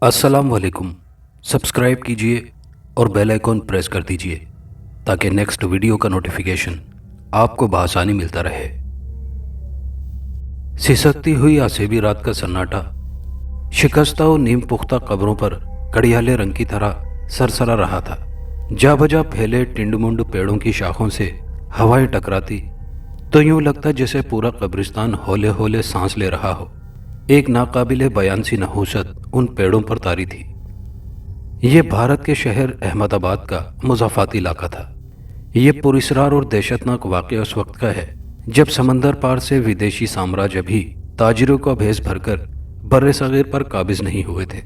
अस्सलाम वालेकुम। सब्सक्राइब कीजिए और बेल आइकॉन प्रेस कर दीजिए ताकि नेक्स्ट वीडियो का नोटिफिकेशन आपको बआसानी मिलता रहे। सिसकती हुई आसेबी रात का सन्नाटा शिकस्ता और नीम पुख्ता कब्रों पर कड़ियाले रंग की तरह सरसरा रहा था। जा बजा फैले टिंडमुंड पेड़ों की शाखों से हवाएं टकराती तो यूं लगता जैसे पूरा कब्रिस्तान हौले हौले सांस ले रहा हो। एक नाकाबिले बयान सी नहूसत उन पेड़ों पर तारी थी। ये भारत के शहर अहमदाबाद का मुज़ाफ़ाती इलाका था। ये पुरस्रार और दहशतनाक वाक़या उस वक्त का है जब समंदर पार से विदेशी साम्राज्य भी ताजिरों का भेस भरकर बर्रे सगीर पर काबिज नहीं हुए थे।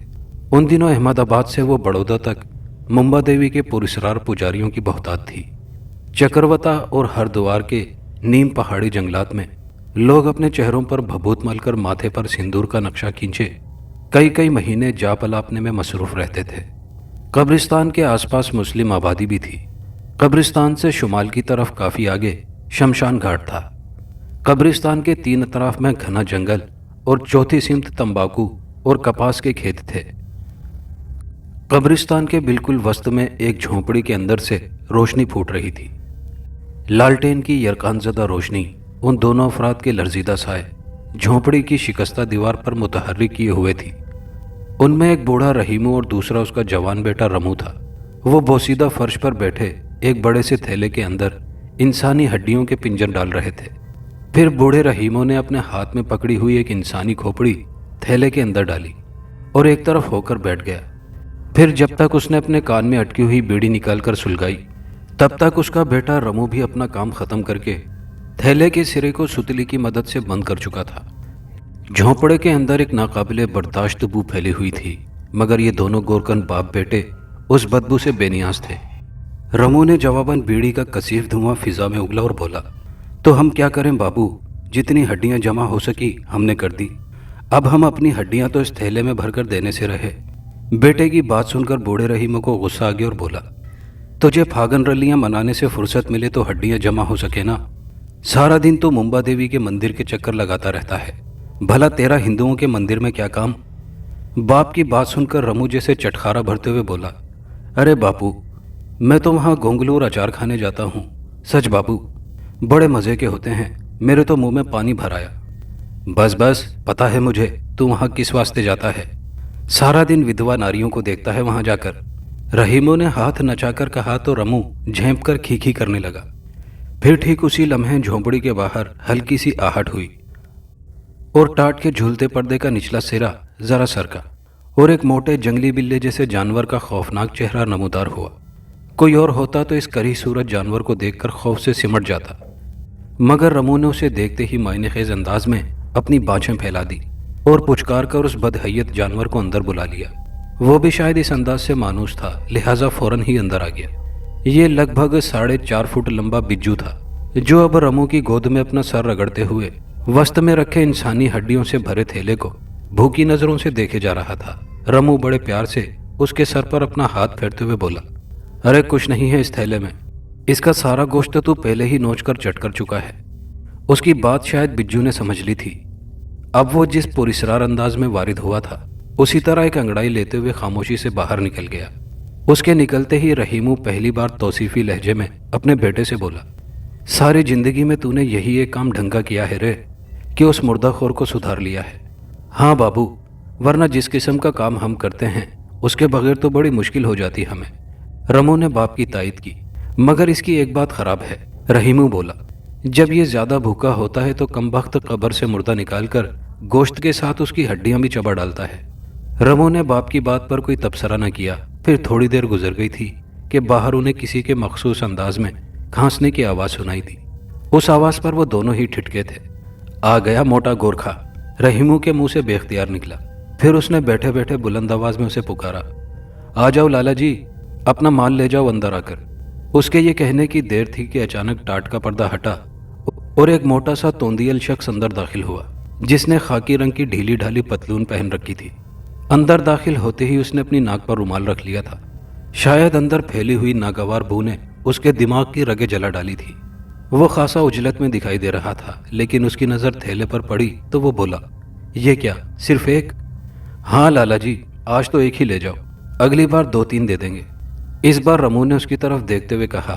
उन दिनों अहमदाबाद से वो बड़ौदा तक मुंबा देवी के पुरस्रार पुजारियों की बहुतात थी। चक्रवता और हरद्वार के नीम पहाड़ी जंगलात में लोग अपने चेहरों पर भभूत मलकर माथे पर सिंदूर का नक्शा खींचे कई कई महीने जा पलापने में मसरूफ रहते थे। कब्रिस्तान के आसपास मुस्लिम आबादी भी थी। कब्रिस्तान से शुमाल की तरफ काफ़ी आगे शमशान घाट था। कब्रिस्तान के तीन तरफ में घना जंगल और चौथी सिमत तंबाकू और कपास के खेत थे। कब्रिस्तान के बिल्कुल वस्त में एक झोंपड़ी के अंदर से रोशनी फूट रही थी। लालटेन की यरकानज़दा रोशनी उन दोनों अफराद के लरजीदा साए झोंपड़ी की शिकस्ता दीवार पर मुतहर्रिक किए हुए थी। उनमें एक बूढ़ा रहीमू और दूसरा उसका जवान बेटा रमू था। वो बोसीदा फर्श पर बैठे एक बड़े से थैले के अंदर इंसानी हड्डियों के पिंजर डाल रहे थे। फिर बूढ़े रहीमों ने अपने हाथ में पकड़ी हुई एक इंसानी खोपड़ी थैले के अंदर डाली और एक तरफ होकर बैठ गया। फिर जब तक उसने अपने कान में अटकी हुई बीड़ी निकालकर सुलगाई तब तक उसका बेटा रमू भी अपना काम खत्म करके थैले के सिरे को सुतली की मदद से बंद कर चुका था। झोंपड़े के अंदर एक नाकाबिले बर्दाश्त बू फैली हुई थी, मगर ये दोनों गोरकन बाप बेटे उस बदबू से बेनियाज थे। रमू ने जवाबन बीड़ी का कसीफ धुआं फिजा में उगला और बोला, तो हम क्या करें बाबू, जितनी हड्डियां जमा हो सकी हमने कर दी। अब हम अपनी हड्डियां तो इस थैले में भरकर देने से रहे। बेटे की बात सुनकर बूढ़े रहीमों को गुस्सा आ गया और बोला, तुझे फागन रलियां मनाने से फुर्सत मिले तो हड्डियां जमा हो सके ना। सारा दिन तो मुंबा देवी के मंदिर के चक्कर लगाता रहता है, भला तेरा हिंदुओं के मंदिर में क्या काम। बाप की बात सुनकर रमू जैसे चटखारा भरते हुए बोला, अरे बापू, मैं तो वहाँ गोंगलूर अचार खाने जाता हूँ। सच बापू, बड़े मज़े के होते हैं। मेरे तो मुंह में पानी भर आया। बस बस, पता है मुझे तू वहाँ किस वास्ते जाता है। सारा दिन विधवा नारियों को देखता है वहाँ जाकर। रहीमों ने हाथ नचाकर कहा तो रमू झेंप कर खीखी करने लगा। फिर ठीक उसी लम्हे झोंपड़ी के बाहर हल्की सी आहट हुई और टाट के झूलते पर्दे का निचला सिरा जरा सरका और एक मोटे जंगली बिल्ले जैसे जानवर का खौफनाक चेहरा नमूदार हुआ। कोई और होता तो इस करी सूरत जानवर को देखकर खौफ से सिमट जाता, मगर रमू ने उसे देखते ही मायने खेज अंदाज में अपनी बाँछें फैला दी और पुचकार कर उस बदहैयत जानवर को अंदर बुला लिया। वो भी शायद इस अंदाज से मानूस था, लिहाजा फौरन ही अंदर आ गया। ये लगभग 4.5 फुट लंबा बिज्जू था, जो अब रमू की गोद में अपना सर रगड़ते हुए वस्त में रखे इंसानी हड्डियों से भरे थैले को भूखी नजरों से देखे जा रहा था। रमू बड़े प्यार से उसके सर पर अपना हाथ फेरते हुए बोला, अरे कुछ नहीं है इस थैले में, इसका सारा गोश्त तू पहले ही नोच कर चट कर चुका है। उसकी बात शायद बिज्जू ने समझ ली थी। अब वो जिस पुरस्रार अंदाज में वारिद हुआ था उसी तरह एक अंगड़ाई लेते हुए खामोशी से बाहर निकल गया। उसके निकलते ही रहीमू पहली बार तौसीफी लहजे में अपने बेटे से बोला, सारी जिंदगी में तूने यही एक काम ढंगा किया है रे, कि उस मुर्दाखोर को सुधार लिया है। हाँ बाबू, वरना जिस किस्म का काम हम करते हैं उसके बगैर तो बड़ी मुश्किल हो जाती हमें। रमू ने बाप की तायद की, मगर इसकी एक बात खराब है। रहीमू बोला, जब ये ज्यादा भूखा होता है तो कमबख्त कब्र से मुर्दा निकालकर गोश्त के साथ उसकी हड्डियां भी चबा डालता है। रमू ने बाप की बात पर कोई तबसरा न किया। फिर थोड़ी देर गुजर गई थी कि बाहर उन्हें किसी के मखसूस अंदाज में खांसने की आवाज़ सुनाई दी। उस आवाज़ पर वो दोनों ही ठिठके थे। आ गया मोटा गोरखा, रहीमू के मुंह से बेख्तियार निकला। फिर उसने बैठे बैठे बुलंद आवाज में उसे पुकारा, आ जाओ लाला जी, अपना माल ले जाओ अंदर आकर। उसके ये कहने की देर थी कि अचानक टाट का पर्दा हटा और एक मोटा सा तोंदियल शख्स अंदर दाखिल हुआ, जिसने खाकी रंग की ढीली ढाली पतलून पहन रखी थी। अंदर दाखिल होते ही उसने अपनी नाक पर रुमाल रख लिया था। शायद अंदर फैली हुई नागवार बू ने उसके दिमाग की रगें जला डाली थी। وہ خاصا اجلت میں دکھائی دے رہا تھا، لیکن اس کی نظر تھیلے پر پڑی تو وہ بولا، یہ کیا، صرف ایک؟ ہاں لالا جی، آج تو ایک ہی لے جاؤ، اگلی بار 2-3 دے دیں گے۔ اس بار رمو نے اس کی طرف دیکھتے ہوئے کہا۔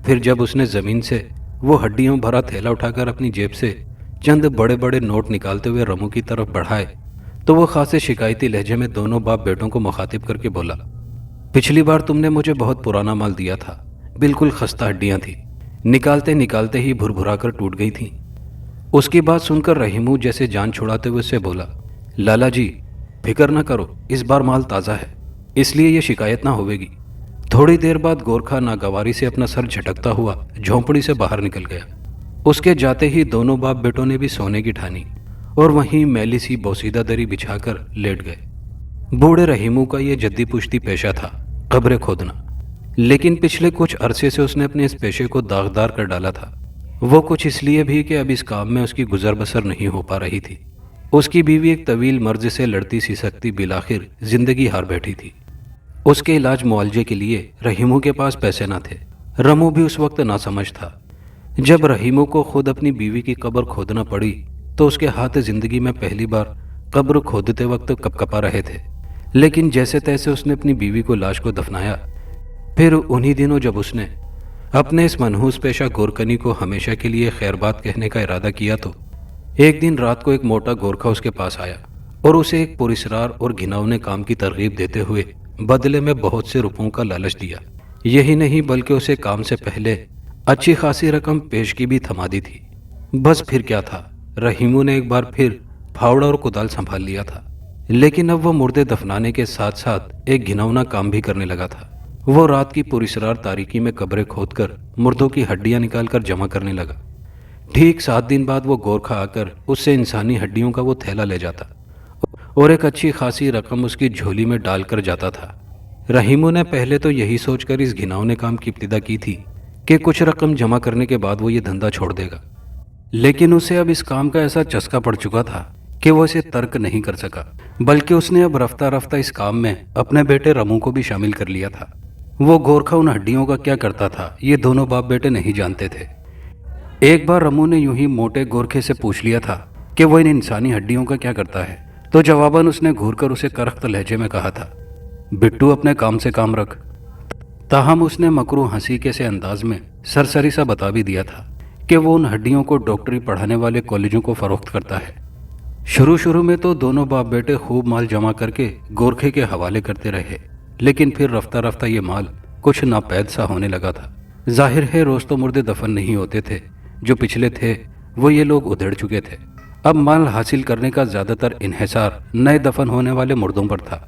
پھر جب اس نے زمین سے وہ ہڈیوں بھرا تھیلا اٹھا کر اپنی جیب سے چند بڑے بڑے نوٹ نکالتے ہوئے رمو کی طرف بڑھائے تو وہ خاصے شکایتی لہجے میں دونوں باپ بیٹوں کو مخاطب کر کے بولا، پچھلی بار تم نے مجھے بہت پرانا مال دیا تھا، بالکل خستہ ہڈیاں تھیں، نکالتے نکالتے ہی بھر بھرا کر ٹوٹ گئی تھیں۔ اس کی بات سن کر رحیمو جیسے جان چھڑاتے ہوئے سے بولا، لالا جی فکر نہ کرو، اس بار مال تازہ ہے، اس لیے یہ شکایت نہ ہوئے گی۔ تھوڑی دیر بعد گورکھا ناگواری سے اپنا سر جھٹکتا ہوا جھونپڑی سے باہر نکل گیا۔ اس کے جاتے ہی دونوں باپ بیٹوں نے بھی سونے کی ٹھانی اور وہیں میلی سی بوسیدہ دری بچھا کر لیٹ گئے۔ بوڑھے رحیمو کا یہ جدی پشتی پیشہ تھا، قبریں کھودنا، لیکن پچھلے کچھ عرصے سے اس نے اپنے اس پیشے کو داغدار کر ڈالا تھا۔ وہ کچھ اس لیے بھی کہ اب اس کام میں اس کی گزر بسر نہیں ہو پا رہی تھی۔ اس کی بیوی ایک طویل مرض سے لڑتی سی سکتی بالآخر زندگی ہار بیٹھی تھی۔ اس کے علاج معالجے کے لیے رحیمو کے پاس پیسے نہ تھے۔ رمو بھی اس وقت ناسمجھ تھا۔ جب رحیمو کو خود اپنی بیوی کی قبر کھودنا پڑی تو اس کے ہاتھ زندگی میں پہلی بار قبر کھودتے وقت کپکپا رہے تھے، لیکن جیسے تیسے اس نے اپنی بیوی کو لاش کو دفنایا۔ پھر انہی دنوں جب اس نے اپنے اس منحوس پیشہ گورکنی کو ہمیشہ کے لیے خیر بات کہنے کا ارادہ کیا تو ایک دن رات کو ایک موٹا گورکھا اس کے پاس آیا اور اسے ایک پراسرار اور گھناؤنے کام کی ترغیب دیتے ہوئے بدلے میں بہت سے روپوں کا لالچ دیا۔ یہی نہیں بلکہ اسے کام سے پہلے اچھی خاصی رقم پیش کی بھی تھما دی تھی۔ بس پھر کیا تھا، رحیمو نے ایک بار پھر پھاوڑا اور کدال سنبھال لیا تھا، لیکن اب وہ مردے دفنانے کے ساتھ ساتھ ایک گھناؤنا کام بھی کرنے لگا تھا۔ وہ رات کی پراسرار تاریکی میں قبریں کھود کر مردوں کی ہڈیاں نکال کر جمع کرنے لگا۔ ٹھیک 7 دن بعد وہ گورکھا آ کر اس سے انسانی ہڈیوں کا وہ تھیلا لے جاتا اور ایک اچھی خاصی رقم اس کی جھولی میں ڈال کر جاتا تھا۔ رحیمو نے پہلے تو یہی سوچ کر اس گھناؤنے کام کی ابتدا کی تھی کہ کچھ رقم جمع کرنے کے بعد وہ یہ دھندا چھوڑ دے گا، لیکن اسے اب اس کام کا ایسا چسکا پڑ چکا تھا کہ وہ اسے ترک نہیں کر سکا، بلکہ اس نے اب رفتہ رفتہ اس کام میں اپنے بیٹے رمو کو بھی شامل کر لیا تھا۔ وہ گورکھا ان ہڈیوں کا کیا کرتا تھا یہ دونوں باپ بیٹے نہیں جانتے تھے۔ ایک بار رمو نے یوں ہی موٹے گورکھے سے پوچھ لیا تھا کہ وہ ان انسانی ہڈیوں کا کیا کرتا ہے، تو جواباً اس نے گھور کر اسے کرخت لہجے میں کہا تھا، بٹو اپنے کام سے کام رکھ۔ تاہم اس نے مکرو ہنسی کے سے انداز میں سرسری سا بتا بھی دیا تھا کہ وہ ان ہڈیوں کو ڈاکٹری پڑھانے والے کالجوں کو فروخت کرتا ہے۔ شروع میں تو دونوں باپ بیٹے خوب مال جمع کر کے گورکھے کے حوالے کرتے رہے، لیکن پھر رفتہ رفتہ یہ مال کچھ ناپید سا ہونے لگا تھا۔ ظاہر ہے روز تو مردے دفن نہیں ہوتے تھے، جو پچھلے تھے وہ یہ لوگ ادھڑ چکے تھے۔ اب مال حاصل کرنے کا زیادہ تر انحصار نئے دفن ہونے والے مردوں پر تھا۔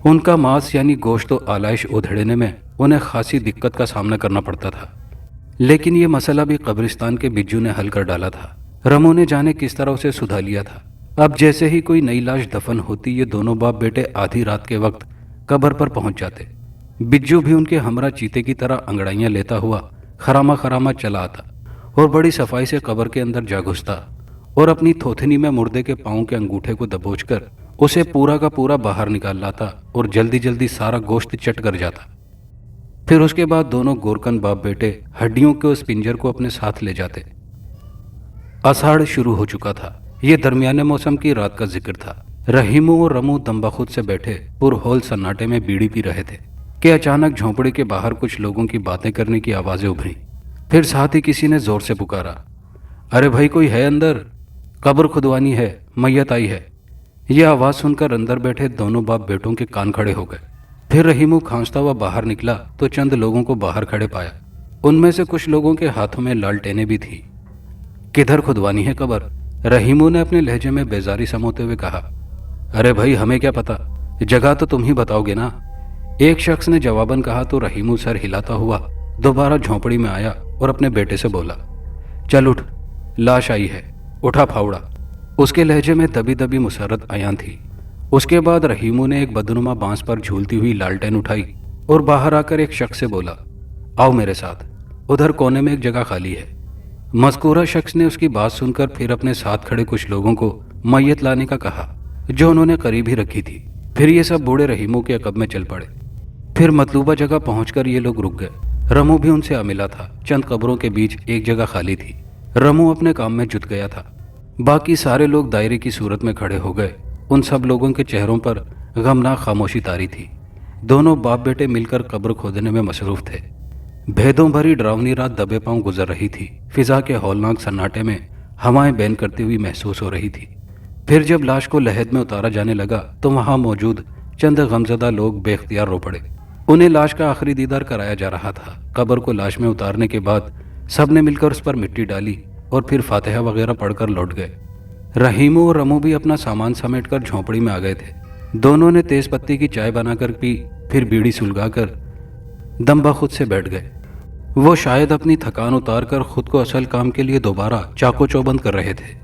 ان کا ماس یعنی گوشت و آلائش ادھڑنے میں انہیں خاصی دقت کا سامنا کرنا پڑتا تھا، لیکن یہ مسئلہ بھی قبرستان کے بجو نے حل کر ڈالا تھا۔ رمو نے جانے کس طرح اسے سدھا لیا تھا۔ اب جیسے ہی کوئی نئی لاش دفن ہوتی یہ دونوں باپ بیٹے آدھی رات کے وقت قبر پر پہنچ جاتے۔ بجو بھی ان کے ہمراہ چیتے کی طرح انگڑائیاں لیتا ہوا خراما خراما چلا آتا اور بڑی صفائی سے قبر کے اندر جا گھستا اور اپنی تھوتنی میں مردے کے پاؤں کے انگوٹھے کو دبوچ کر اسے پورا کا پورا باہر نکال لاتا اور جلدی جلدی سارا گوشت چٹ کر جاتا۔ پھر اس کے بعد دونوں گورکن باپ بیٹے ہڈیوں کے اس پنجر کو اپنے ساتھ لے جاتے۔ آساڑھ شروع ہو چکا تھا۔ یہ درمیانے موسم کی رات کا ذکر تھا۔ رحیمو اور رمو دم بخود سے بیٹھے پر ہول سناٹے میں بیڑی پی رہے تھے کہ اچانک جھونپڑی کے باہر کچھ لوگوں کی باتیں کرنے کی آوازیں ابھریں۔ پھر ساتھ ہی کسی نے زور سے پکارا، ارے بھائی کوئی ہے اندر، قبر کھدوانی ہے، میت آئی ہے۔ یہ آواز سن کر اندر بیٹھے دونوں باپ بیٹوں کے کان کھڑے ہو گئے۔ پھر رحیمو کھانستا ہوا باہر نکلا تو چند لوگوں کو باہر کھڑے پایا۔ ان میں سے کچھ لوگوں کے ہاتھوں میں لالٹینیں بھی تھیں۔ کدھر کھدوانی ہے قبر؟ رحیمو نے اپنے لہجے میں بیزاری سموتے ہوئے کہا۔ ارے بھائی ہمیں کیا پتا، جگہ تو تم ہی بتاؤ گے نا، ایک شخص نے جواباً کہا تو رحیمو سر ہلاتا ہوا دوبارہ جھونپڑی میں آیا اور اپنے بیٹے سے بولا، چل اٹھ، لاش آئی ہے، اٹھا پھاوڑا۔ اس کے لہجے میں دبی دبی مسرت عیاں تھی۔ اس کے بعد رحیمو نے ایک بدنما بانس پر جھولتی ہوئی لالٹین اٹھائی اور باہر آ کر ایک شخص سے بولا، آؤ میرے ساتھ، ادھر کونے میں ایک جگہ خالی ہے۔ مذکورہ شخص نے اس کی بات سن کر پھر اپنے ساتھ کھڑے کچھ لوگوں کو میت لانے کا کہا جو انہوں نے قریب ہی رکھی تھی۔ پھر یہ سب بوڑھے رحیمو کے عقب میں چل پڑے۔ پھر مطلوبہ جگہ پہنچ کر یہ لوگ رک گئے۔ रमू भी उनसे आ मिला था। चंद कब्रों के बीच एक जगह खाली थी। रमू अपने काम में जुट गया था। बाकी सारे लोग दायरे की सूरत में खड़े हो गए। उन सब लोगों के चेहरों पर गमनाक खामोशी तारी थी। दोनों बाप बेटे मिलकर कब्र खोदने में मसरूफ थे। भेदों भरी डरावनी रात दबे पांव गुजर रही थी। फिजा के हौलनाक सन्नाटे में हवाएं बैन करती हुई महसूस हो रही थी। फिर जब लाश को लहद में उतारा जाने लगा तो वहां मौजूद चंद गमजदा लोग बेख्तियार रो पड़े। उन्हें लाश का आखिरी दीदार कराया जा रहा था। कब्र को लाश में उतारने के बाद सबने मिलकर उस पर मिट्टी डाली और फिर फातिहा वगैरह पढ़कर लौट गए। रहीमो और रमू भी अपना सामान समेटकर झोंपड़ी में आ गए थे। दोनों ने तेज पत्ती की चाय बनाकर पी, फिर बीड़ी सुलगाकर दम बखुद से बैठ गए। वो शायद अपनी थकान उतार कर खुद को असल काम के लिए दोबारा चाको चौबंद कर रहे थे।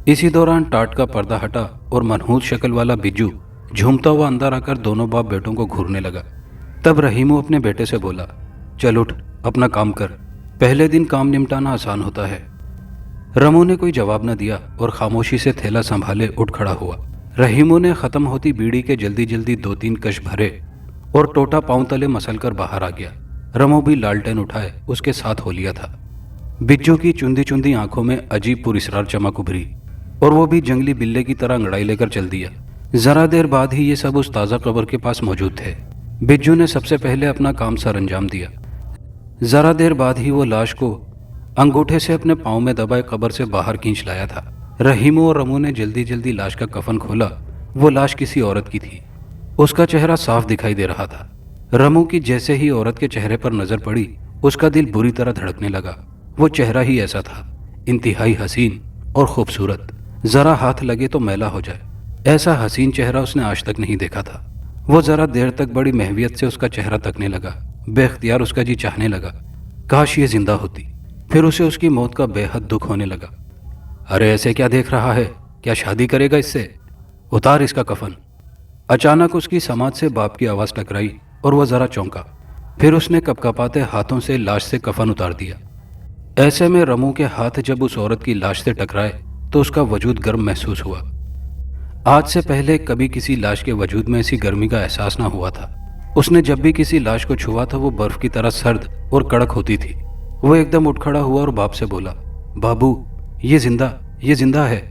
इसी दौरान टाट का पर्दा हटा और मनहूस शक्ल वाला बिज्जू झूमता हुआ अंदर आकर दोनों बाप बेटों को घूरने लगा। तब रहीमो अपने बेटे से बोला, चल उठ, अपना काम कर। पहले दिन काम निपटाना आसान होता है। रमू ने कोई जवाब न दिया और खामोशी से थैला संभाले उठ खड़ा हुआ। रहीमो ने खत्म होती बीड़ी के जल्दी जल्दी 2-3 कश भरे और टोटा पांव तले मसल कर बाहर आ गया। रमू भी लालटेन उठाए उसके साथ हो लिया था। बिज्जू की चुंदी चुंदी आंखों में अजीब पुरस्कार चमक उभरी और वो भी जंगली बिल्ले की तरह अंगड़ाई लेकर चल दिया। जरा देर बाद ही ये सब उस ताज़ा कब्र के पास मौजूद थे। बिज्जू ने सबसे पहले अपना काम सर अंजाम दिया। जरा देर बाद ही वो लाश को अंगूठे से अपने पांव में दबाए कब्र से बाहर खींच लाया था। रहीमो और रमू ने जल्दी जल्दी लाश का कफन खोला। वो लाश किसी औरत की थी। उसका चेहरा साफ दिखाई दे रहा था। रमू की जैसे ही औरत के चेहरे पर नजर पड़ी उसका दिल बुरी तरह धड़कने लगा। वो चेहरा ही ऐसा था, इंतहाई हसीन और खूबसूरत। जरा हाथ लगे तो मैला हो जाए, ऐसा हसीन चेहरा उसने आज तक नहीं देखा था। वो जरा देर तक बड़ी महवियत से उसका चेहरा तकने लगा। बेख्तियार उसका जी चाहने लगा, काश ये जिंदा होती। फिर उसे उसकी मौत का बेहद दुख होने लगा। अरे ऐसे क्या देख रहा है, क्या शादी करेगा इससे? उतार इसका कफन। अचानक उसकी समाज से बाप की आवाज़ टकराई और वह ज़रा चौंका। फिर उसने कपकपाते हाथों से लाश से कफन उतार दिया। ऐसे में रमू के हाथ जब उस औरत की लाश से टकराए तो उसका वजूद गर्म महसूस हुआ। आज से पहले कभी किसी लाश के वजूद में ऐसी गर्मी का एहसास ना हुआ था। उसने जब भी किसी लाश को छुआ था वो बर्फ की तरह सर्द और कड़क होती थी। वो एकदम उठ खड़ा हुआ और बाप से बोला, बाबू ये जिंदा है।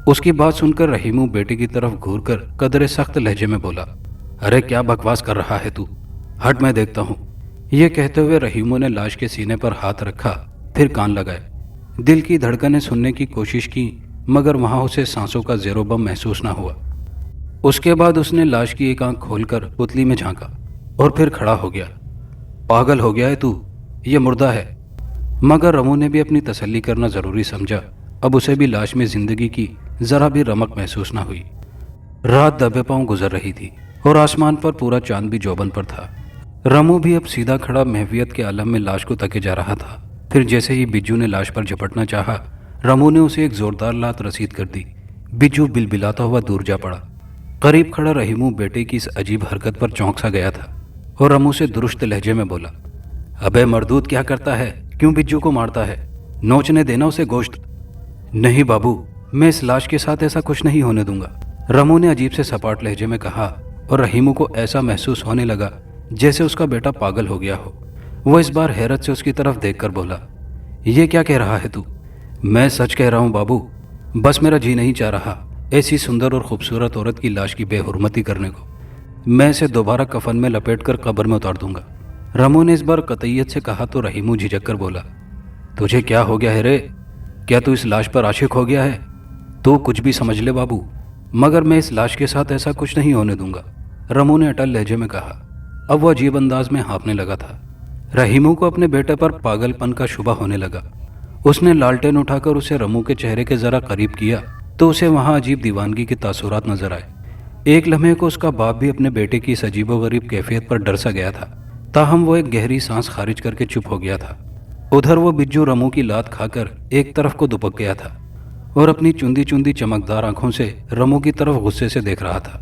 उसकी बात सुनकर रहीमू बेटे की तरफ घूरकर कदरे सख्त लहजे में बोला, अरे क्या बकवास कर रहा है तू, हट मैं देखता हूँ। ये कहते हुए रहीमू ने लाश के सीने पर हाथ रखा, फिर कान लगाए। दिल की धड़कनें सुनने की कोशिश की मगर वहां उसे सांसों का ज़ेरोबम महसूस ना हुआ। उसके बाद उसने लाश की एक आंख खोलकर पुतली में झांका और फिर खड़ा हो गया। पागल हो गया है तू, ये मुर्दा है। मगर रमू ने भी अपनी तसल्ली करना ज़रूरी समझा। अब उसे भी लाश में जिंदगी की ज़रा भी रमक महसूस ना हुई। रात दबे पांव गुजर रही थी और आसमान पर पूरा चांद भी जोबन पर था। रमू भी अब सीधा खड़ा महवियत के आलम में लाश को तके जा रहा था। फिर जैसे ही बिज्जू ने लाश पर झपटना चाहा, रमू ने उसे एक जोरदार लात रसीद कर दी। बिज्जू बिलबिलाता हुआ दूर जा पड़ा। करीब खड़ा रहीमू बेटे की इस अजीब हरकत पर चौंक सा गया था और रमू से दुरुस्त लहजे में बोला, अबे मर्दूद क्या करता है, क्यों बिज्जू को मारता है? नोचने देना उसे गोश्त। नहीं बाबू, मैं इस लाश के साथ ऐसा कुछ नहीं होने दूंगा, रमू ने अजीब से सपाट लहजे में कहा। और रहीमू को ऐसा महसूस होने लगा जैसे उसका बेटा पागल हो गया हो। वो इस बार हैरत से उसकी तरफ देखकर बोला, ये क्या कह रहा है तू? मैं सच कह रहा हूँ बाबू, बस मेरा जी नहीं चाह रहा ऐसी सुंदर और खूबसूरत औरत की लाश की बेहुरमती करने को। मैं इसे दोबारा कफन में लपेटकर कब्र में उतार दूंगा। रमू ने इस बार कतईयत से कहा तो रहीमू झिझक कर बोला, तुझे क्या हो गया है रे? क्या तू इस लाश पर आशिक हो गया है? तू कुछ भी समझ ले बाबू, मगर मैं इस लाश के साथ ऐसा कुछ नहीं होने दूंगा, रमू ने अटल लहजे में कहा। अब वह अजीब अंदाज में हाँफने लगा था। रहीमू को अपने बेटे पर पागलपन का शुबा होने लगा। उसने लालटेन उठाकर उसे रमू के चेहरे के जरा करीब किया तो उसे वहां अजीब दीवानगी के तासुरात नजर आए। एक लम्हे को उसका बाप भी अपने बेटे की इस अजीबोगरीब कैफियत पर डर सा गया था। ताहम वो एक गहरी सांस खारिज करके चुप हो गया था। उधर वो बिज्जू रमू की लात खाकर एक तरफ को दुपक गया था और अपनी चुंदी चुंदी चमकदार आंखों से रमू की तरफ गुस्से से देख रहा था।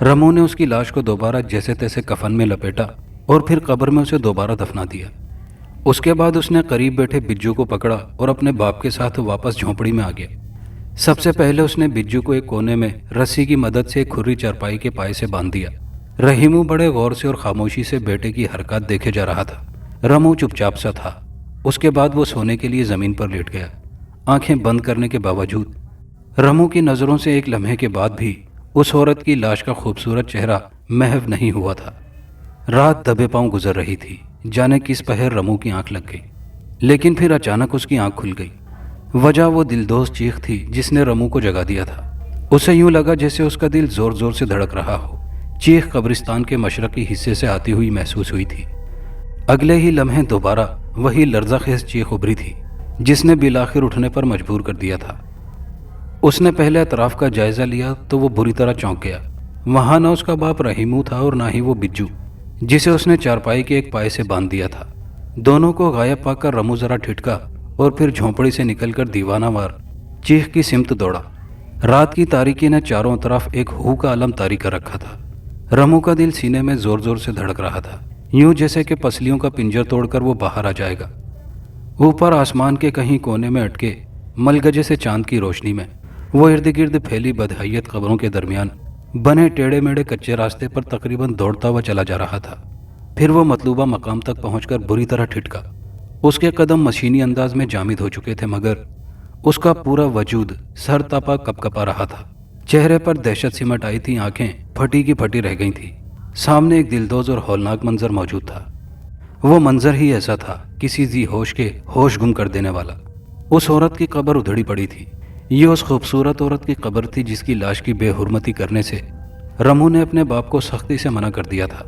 रमू ने उसकी लाश को दोबारा जैसे तैसे कफन में लपेटा और फिर कब्र में उसे दोबारा दफना दिया। उसके बाद उसने करीब बैठे बिज्जू को पकड़ा और अपने बाप के साथ वापस झोंपड़ी में आ गया। सबसे पहले उसने बिज्जू को एक कोने में रस्सी की मदद से एक खुर्री चारपाई के पाए से बांध दिया। रहीमू बड़े गौर से और खामोशी से बेटे की हरकत देखे जा रहा था। रमू चुपचाप सा था। उसके बाद वो सोने के लिए जमीन पर लेट गया। आंखें बंद करने के बावजूद रमू की नजरों से एक लम्हे के बाद भी उस औरत की लाश का खूबसूरत चेहरा महव नहीं हुआ था। रात दबे पांव गुजर रही थी। जाने किस पहर रमू की आंख लग गई, लेकिन फिर अचानक उसकी आंख खुल गई। वजह वो दिलदोज चीख थी जिसने रमू को जगा दिया था। उसे यूं लगा जैसे उसका दिल जोर जोर से धड़क रहा हो। चीख कब्रिस्तान के मशरकी हिस्से से आती हुई महसूस हुई थी। अगले ही लम्हे दोबारा वही लर्ज़ाखेज़ चीख उभरी थी जिसने बिलाखिर उठने पर मजबूर कर दिया था। उसने पहले अतराफ का जायजा लिया तो वो बुरी तरह चौंक गया। वहां न उसका बाप रहीमू था और ना ही वो बिज्जू, जिसे उसने चारपाई के एक पाए से बांध दिया था। दोनों को गायब पाकर रमू जरा ठिठका और फिर झोंपड़ी से निकलकर दीवानावार चीख की सिमत दौड़ा। रात की तारीकी ने चारों तरफ एक हू का आलम तारी कर रखा था। रमू का दिल सीने में जोर जोर से धड़क रहा था, यूं जैसे कि पसलियों का पिंजर तोड़कर वो बाहर आ जाएगा। ऊपर आसमान के कहीं कोने में अटके मलगजे से चांद की रोशनी में वो इर्द गिर्द फैली बदहैयत कब्रों के दरमियान बने टेढ़े मेढ़े कच्चे रास्ते पर तकरीबन दौड़ता हुआ चला जा रहा था। फिर वो मतलूबा मकाम तक पहुंचकर बुरी तरह ठिठका। उसके कदम मशीनी अंदाज में जामिद हो चुके थे, मगर उसका पूरा वजूद सर तपा कपकपा रहा था। चेहरे पर दहशत सिमट आई थी, आंखें फटी की फटी रह गई थी। सामने एक दिलदोज और हौलनाक मंजर मौजूद था। वो मंजर ही ऐसा था, किसी जी होश के होश गुम कर देने वाला। उस औरत की कब्र उधड़ी पड़ी थी। ये उस खूबसूरत औरत की कब्र थी जिसकी लाश की बेहुरमती करने से रमू ने अपने बाप को सख्ती से मना कर दिया था।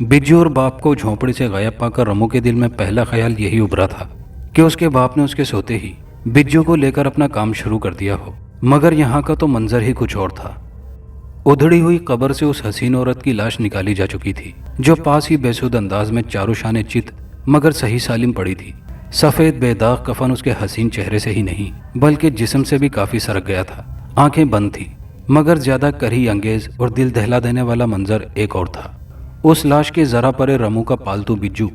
बिज्जू और बाप को झोंपड़ी से गायब पाकर रमू के दिल में पहला ख्याल यही उभरा था कि उसके बाप ने उसके सोते ही बिज्जू को लेकर अपना काम शुरू कर दिया हो। मगर यहाँ का तो मंजर ही कुछ और था। उधड़ी हुई कब्र से उस हसीन औरत की लाश निकाली जा चुकी थी, जो पास ही बेसुध अंदाज में चारों शाने चित मगर सही सालिम पड़ी थी। सफेद बेदाग कफन उसके हसीन चेहरे से ही नहीं बल्कि जिस्म से भी काफी सरक गया था। आंखें बंद थी, मगर ज्यादा करही अंगेज और दिल दहला देने वाला मंजर एक और था। उस लाश के जरा परे रमू का पालतू बिज्जू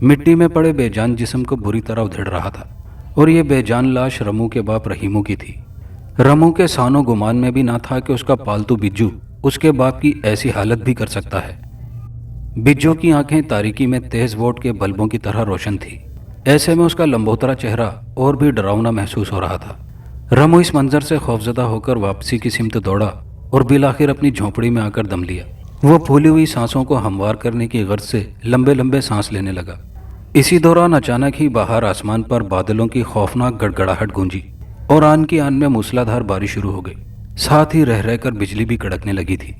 मिट्टी में पड़े बेजान जिस्म को बुरी तरह उधेड़ रहा था, और ये बेजान लाश रमू के बाप रहीमू की थी। रमू के सानो गुमान में भी ना था कि उसका पालतू बिज्जू उसके बाप की ऐसी हालत भी कर सकता है। बिज्जू की आंखें तारीकी में तेज वोट के बल्बों की तरह रोशन थी। ऐसे में उसका लंबोतरा चेहरा और भी डरावना महसूस हो रहा था। रमू इस मंजर से खौफजदा होकर वापसी की सिमत दौड़ा और बिलाखिर अपनी झोंपड़ी में आकर दम लिया। वो फूली हुई सांसों को हमवार करने की गर्ज से लंबे लंबे सांस लेने लगा। इसी दौरान अचानक ही बाहर आसमान पर बादलों की खौफनाक गड़गड़ाहट गूंजी और आन की आन में मूसलाधार बारिश शुरू हो गई। साथ ही रह रहकर बिजली भी कड़कने लगी थी।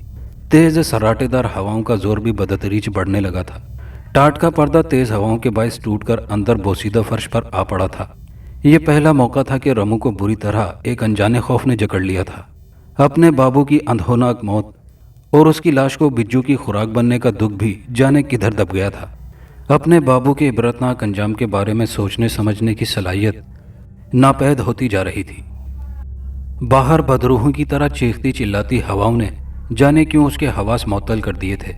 तेज सराटेदार हवाओं का जोर भी बदतरीज बढ़ने लगा था। टाट का पर्दा तेज हवाओं के बायस टूटकर अंदर बोसीदा फर्श पर आ पड़ा था। यह पहला मौका था कि रमू को बुरी तरह एक अनजाने खौफ ने जकड़ लिया था। अपने बाबू की अंधोनाक मौत और उसकी लाश को बिज्जू की खुराक बनने का दुख भी जाने किधर दब गया था। अपने बाबू के इबरतनाक अंजाम के बारे में सोचने समझने की सलाहियत नापैद होती जा रही थी। बाहर बदरूहों की तरह चीखती चिल्लाती हवाओं ने जाने क्यों उसके हवास मअतल कर दिए थे।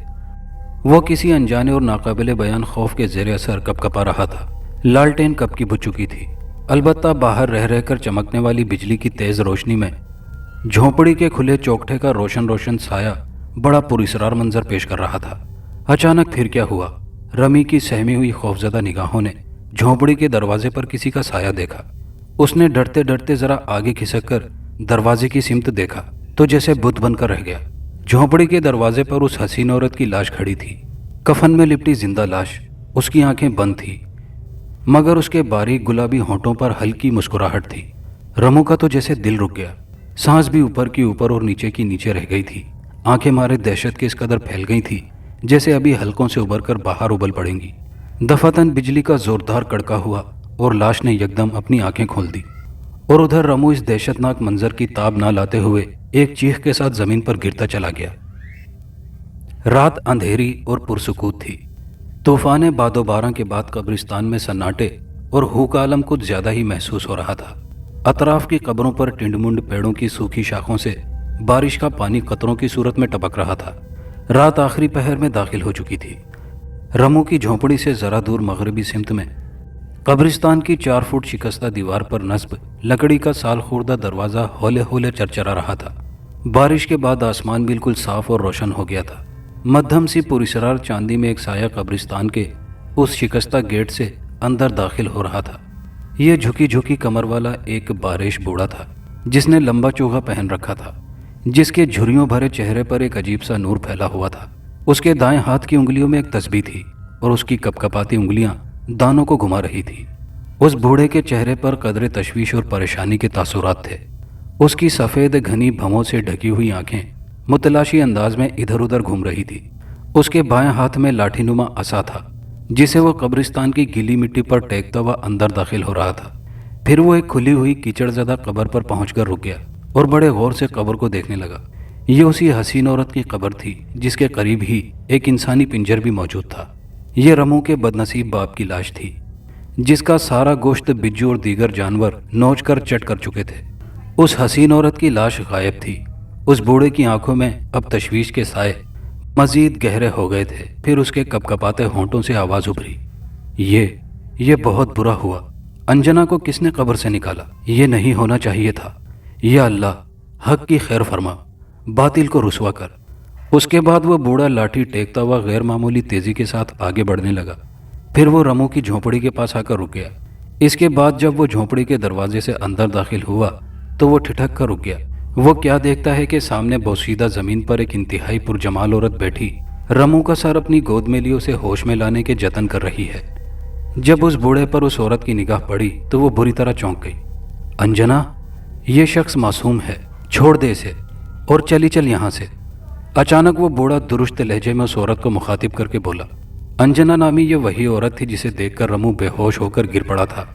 वो किसी अनजाने और नाकाबिले बयान खौफ के ज़ेरे असर कपकपा रहा था। लालटेन कब की बुझ चुकी थी। अलबत्ता बाहर रह रहकर चमकने वाली बिजली की तेज रोशनी में झोंपड़ी के खुले चौखटे का रोशन रोशन साया बड़ा पुरस्रार मंजर पेश कर रहा था। अचानक फिर क्या हुआ? रमी की सहमी हुई खौफजदा निगाहों ने झोंपड़ी के दरवाजे पर किसी का साया देखा। उसने डरते डरते जरा आगे खिसक कर दरवाजे की सिमत देखा तो जैसे बुत बनकर रह गया। झोंपड़ी के दरवाजे पर उस हसीन औरत की लाश खड़ी थी, कफन में लिपटी जिंदा लाश। उसकी आंखें बंद थी, मगर उसके बारीक गुलाबी होंठों पर हल्की मुस्कुराहट थी। रमू का तो जैसे दिल रुक गया। सांस भी ऊपर की ऊपर और नीचे की नीचे रह गई थी। आंखें मारे दहशत के इस कदर फैल गई थी जैसे अभी हलकों से उबरकर बाहर उबल पड़ेंगी। दफातन बिजली का जोरदार कड़का हुआ और लाश ने यकदम अपनी आंखें खोल दी, और उधर रमू इस दहशतनाक मंजर की ताब ना लाते हुए एक चीख के साथ जमीन पर गिरता चला गया। रात अंधेरी और पुरसुकूत थी। तूफान बादोबारा के बाद कब्रिस्तान में सन्नाटे और हू का आलम कुछ ज्यादा ही महसूस हो रहा था। अतराफ की कब्रों पर टिंडमुंड पेड़ों की सूखी शाखों से बारिश का पानी कतरों की सूरत में टपक रहा था। रात आखिरी पहर में दाखिल हो चुकी थी। रमू की झोंपड़ी से जरा दूर मगरबी सिमत में कब्रिस्तान की 4 फुट शिकस्ता दीवार पर नस्ब लकड़ी का साल खुर्दा दरवाजा हौले हौले चरचरा रहा था। बारिश के बाद आसमान बिल्कुल साफ और रोशन हो गया था। मध्यम सी पुरस्रार चांदी में एक साया कब्रिस्तान के उस शिकस्तہ गेट से अंदर दाखिल हो रहा था। ये झुकी झुकी कमर वाला एक बारिश बूढ़ा था जिसने लंबा चोगा पहन रखा था, जिसके झुर्रियों भरे चेहरे पर एक अजीब सा नूर फैला हुआ था। उसके दाएं हाथ की उंगलियों में एक तस्बीह थी और उसकी कपकपाती उंगलियां दानों को घुमा रही थी। उस बूढ़े के चेहरे पर कदरे तशवीश और परेशानी के तासुरात थे। उसकी सफ़ेद घनी भवों से ढकी हुई आंखें मुतलाशी अंदाज में इधर उधर घूम रही थी। उसके बाएं हाथ में लाठीनुमा असा था जिसे वो कब्रिस्तान की गीली मिट्टी पर टेकता हुआ अंदर दाखिल हो रहा था। फिर वो एक खुली हुई कीचड़ज़दा कब्र पर पहुंचकर रुक गया और बड़े गौर से कब्र को देखने लगा। ये उसी हसीन औरत की कब्र थी जिसके करीब ही एक इंसानी पिंजर भी मौजूद था। ये रमू के बदनसीब बाप की लाश थी जिसका सारा गोश्त बिज्जू और दीगर जानवर नोच कर चट कर चुके थे। उस हसीन औरत की लाश गायब थी। उस बूढ़े की आंखों में अब तशवीश के साए मजीद गहरे हो गए थे। फिर उसके कपकपाते होंठों से आवाज़ उभरी, ये बहुत बुरा हुआ। अंजना को किसने कब्र से निकाला? ये नहीं होना चाहिए था। या अल्लाह, हक की खैर फरमा, बातिल को रुसवा कर। उसके बाद वो बूढ़ा लाठी टेकता हुआ गैर मामूली तेज़ी के साथ आगे बढ़ने लगा। फिर वो रमू की झोंपड़ी के पास आकर रुक गया। इसके बाद जब वो झोंपड़ी के दरवाजे से अंदर दाखिल हुआ तो वो ठिठक कर रुक गया। वो क्या देखता है कि सामने बोसीदा ज़मीन पर एक इंतहाई पुरजमाल औरत बैठी रमू का सर अपनी गोद में लिए उसे होश में लाने के जतन कर रही है। जब उस बूढ़े पर उस औरत की निगाह पड़ी तो वो बुरी तरह चौंक गई। अंजना, ये शख्स मासूम है, छोड़ दे इसे और चली चल यहाँ से। अचानक वो बूढ़ा दुरुस्त लहजे में उस औरत को मुखातिब करके बोला। अंजना नामी ये वही औरत थी जिसे देखकर रमू बेहोश होकर गिर पड़ा था।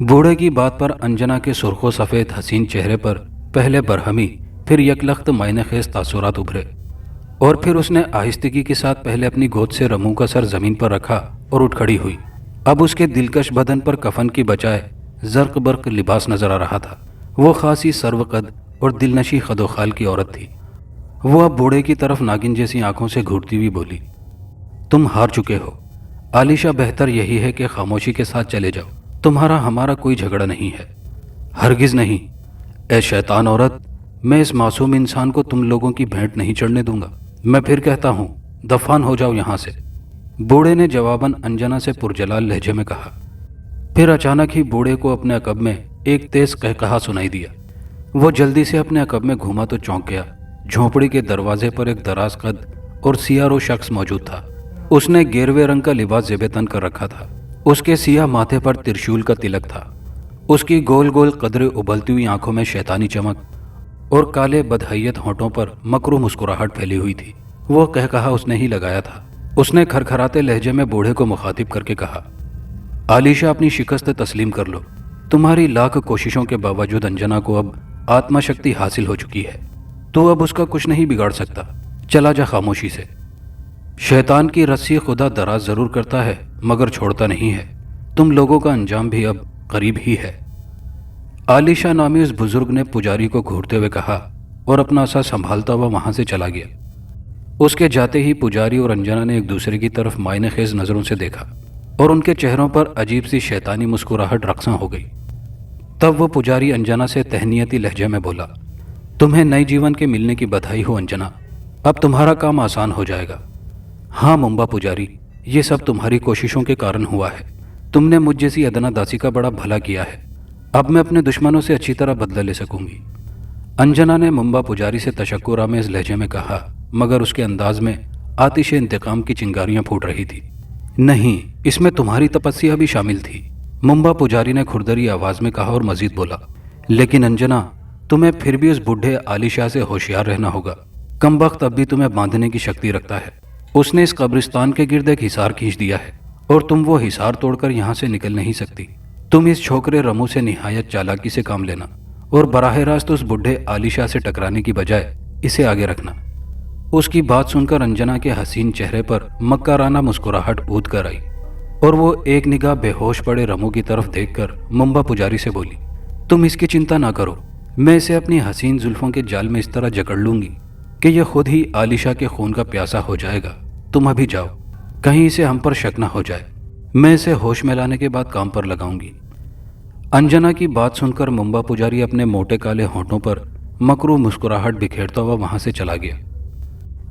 बूढ़े की बात पर अंजना के सुर्खो सफ़ेद हसीन चेहरे पर पहले बरहमी फिर यकलख्त मायने खेज तासुरात उभरे और फिर उसने आहिस्तगी के साथ पहले अपनी गोद से रमू का सर जमीन पर रखा और उठ खड़ी हुई। अब उसके दिलकश बदन पर कफन की बजाय जर्क बर्क लिबास नजर आ रहा था। वो खासी सर्वकद और दिलनशी खदोखाल की औरत थी। वो अब बूढ़े की तरफ नागिन जैसी आंखों से घूरती हुई बोली, तुम हार चुके हो। आलिशा, बेहतर यही है कि खामोशी के साथ चले जाओ। तुम्हारा हमारा कोई झगड़ा नहीं है। हरगिज नहीं। ए शैतान औरत, मैं इस मासूम इंसान को तुम लोगों की भेंट नहीं चढ़ने दूंगा। मैं फिर कहता हूँ, दफान हो जाओ यहाँ से। बूढ़े ने जवाबन अंजना से पुरजलाल लहजे में कहा। फिर अचानक ही बूढ़े को अपने अकब में एक तेज कहकहा सुनाई दिया। वो जल्दी से अपने अकब में घूमा तो चौंक गया। झोंपड़ी के दरवाजे पर एक दराज कद और सियारो शख्स मौजूद था। उसने गेरवे रंग का लिबास जेबे तन कर रखा था। उसके सियाह माथे पर त्रिशूल का तिलक था। उसकी गोल गोल कदरे उबलती हुई आंखों में शैतानी चमक और काले बदहैयत होंठों पर मकरू मुस्कुराहट फैली हुई थी। वो कहकहा उसने ही लगाया था। उसने खरखराते लहजे में बूढ़े को मुखातिब करके कहा, आलिशा, अपनी शिकस्त तस्लीम कर लो। तुम्हारी लाख कोशिशों के बावजूद अंजना को अब आत्मशक्ति हासिल हो चुकी है। तो अब उसका कुछ नहीं बिगाड़ सकता। चला जा खामोशी से। शैतान की रस्सी खुदा दराज जरूर करता है मगर छोड़ता नहीं है। तुम लोगों का अंजाम भी अब करीब ही है। आलिशा नामी उस बुजुर्ग ने पुजारी को घूरते हुए कहा और अपना सा संभालता हुआ वहां से चला गया। उसके जाते ही पुजारी और अंजना ने एक दूसरे की तरफ मायने खेज नजरों से देखा और उनके चेहरों पर अजीब सी शैतानी मुस्कुराहट रक्सा हो गई। तब वो पुजारी अंजना से तहनीयती लहजे में बोला, तुम्हें नए जीवन के मिलने की बधाई हो अंजना। अब तुम्हारा काम आसान हो जाएगा। हाँ मुंबा पुजारी, ये सब तुम्हारी कोशिशों के कारण हुआ है। तुमने मुझ जैसी अदना दासी का बड़ा भला किया है। अब मैं अपने दुश्मनों से अच्छी तरह बदला ले सकूंगी। अंजना ने मुंबा पुजारी से तशक्कुर आमेज लहजे में कहा, मगर उसके अंदाज में आतिश इंतकाम की चिंगारियां फूट रही थी। नहीं, इसमें तुम्हारी तपस्या भी शामिल थी। मुंबा पुजारी ने खुरदरी आवाज में कहा और मजीद बोला, लेकिन अंजना, तुम्हें फिर भी उस बूढ़े आलिशाह से होशियार रहना होगा। कमबख्त अब भी तुम्हें बांधने की शक्ति रखता है। उसने इस कब्रिस्तान के गिर्द एक हिसार खींच दिया है और तुम वो हिसार तोड़कर यहाँ से निकल नहीं सकती। तुम इस छोकरे रमू से निहायत चालाकी से काम लेना और बराह रास्त उस बुढ़े आलिशाह से टकराने की बजाय इसे आगे रखना। उसकी बात सुनकर अंजना के हसीन चेहरे पर मक्काराना मुस्कुराहट ऊद कर आई और वो एक निगाह बेहोश पड़े रमू की तरफ देखकर मुंबा पुजारी से बोली, तुम इसकी चिंता ना करो। मैं इसे अपनी हसीन जुल्फों के जाल में इस तरह जकड़ लूंगी कि यह खुद ही आलिशा के खून का प्यासा हो जाएगा। तुम अभी जाओ, कहीं इसे हम पर शक न हो जाए। मैं इसे होश में लाने के बाद काम पर लगाऊंगी। अंजना की बात सुनकर मुंबा पुजारी अपने मोटे काले होंठों पर मकरू मुस्कुराहट बिखेरता हुआ वहां से चला गया।